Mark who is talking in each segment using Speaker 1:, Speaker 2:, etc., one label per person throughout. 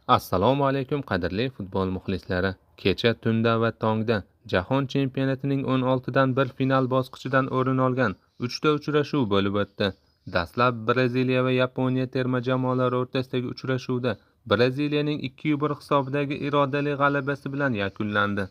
Speaker 1: Assalomu alaykum qadrli futbol muxlislari. Kecha tunda va tongda Jahon chempionatining 16 dan bir final bosqichidan o'rin olgan 3 ta uchrashuv bo'lib o'tdi. Dastlab Braziliya va Yaponiya terma jamoalari o'rtasidagi uchrashuvda Braziliyaning 2-1 hisobidagi irodali g'alabasi bilan yakunlandi.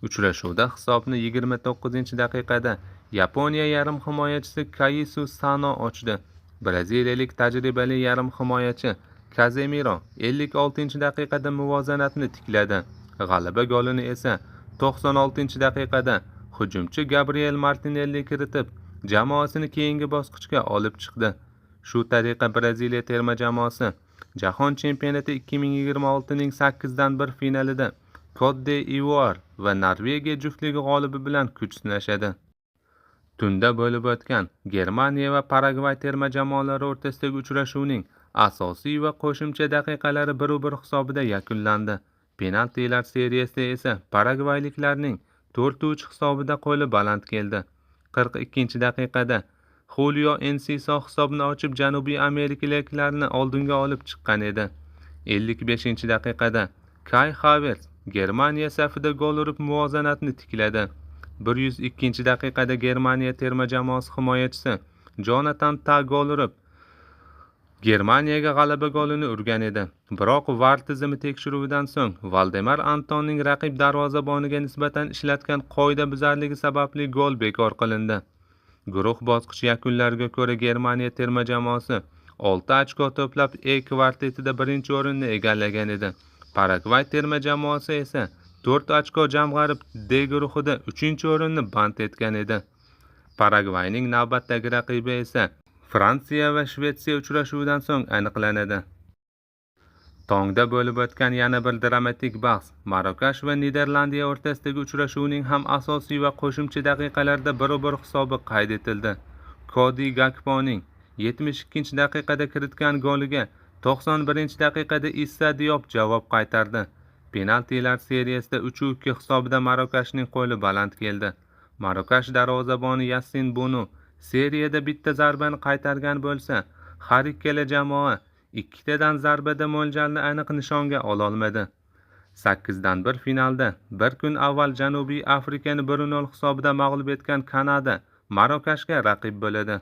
Speaker 1: Uchrashuvda hisobni 29-daqiqada Yaponiya yarim himoyachisi Kaisu Sano ochdi. Braziliyalik tajribali yarim himoyachi Kazemiro 56-daqiqada muvozanatni tikladi. G'alaba golini esa 96-daqiqada hujumchi Gabriel Martinelli kiritib, jamoasini keyingi bosqichga olib chiqdi. Shu tariqa Braziliya terma jamoasi Jahon chempionati 2026 ning 8 dan 1 finalida Cote d'Ivoire va Norvegiya juftligi g'olibi bilan kuch sinashadi. Tunda bo'lib o'tgan Germaniya va Paragvay terma jamoalari o'rtasidagi uchrashuvning asosiy va qo'shimcha daqiqalari 1-1 hisobida yakunlandi. Penaltilar seriyasida esa paragvayliklarning 4-3 hisobida qo'li baland keldi. 42-daqiqada Julio Enciso hisobni ochib Janubiy Amerikaliklarni oldinga olib chiqqan edi. 55-daqiqada Kai Havertz Germaniya safida gol urib muvozanatni tikladi. 102-daqiqada Germaniya terma jamoasi himoyachisi Jonathan Tah gol urib Germaniyaga g'alaba golini urgan edi. Biroq VAR tizimi tekshiruvidan so'ng Valdemar Antonning raqib darvozaboniga nisbatan ishlatgan qoidabuzarligi sababli gol bekor qilindi. Guruh bosqichi yakunlariga ko'ra Germaniya terma jamoasi 6 ochko to'plab E kvartetida birinchi o'rinni egallagan edi. Paragvay terma jamoasi esa 4 ochko jamg'arib D guruhida 3-o'rinni band etgan edi. Paragvayning navbatdagi raqibi esa Fransiya va Shvetsiya uchrashuvidan so'ng aniqlanadi. Tongda bo'lib o'tgan yana bir dramatik bahs Marokash va Niderlandiya o'rtasidagi uchrashuvning ham asosiy va qo'shimcha daqiqalarida 1-1 hisobi qayd etildi. Cody Gakponing 72-daqiqada kiritgan goliga 91-daqiqada Issa Diop javob qaytardi. Penaltilar seriyasida 3-2 hisobida Marokashning qo'li baland keldi. Marokash darvozaboni Yassin Bono seriyada bitta zarbani qaytargan bo'lsa, har ikkala jamoa ikkitadan zarbada mo'ljalni aniq nishonga ololmadi. 8 dan 1 finalda bir kun avval Janubiy Afrikani 1-0 hisobida mag'lub etgan Kanada Marokashga raqib bo'ladi.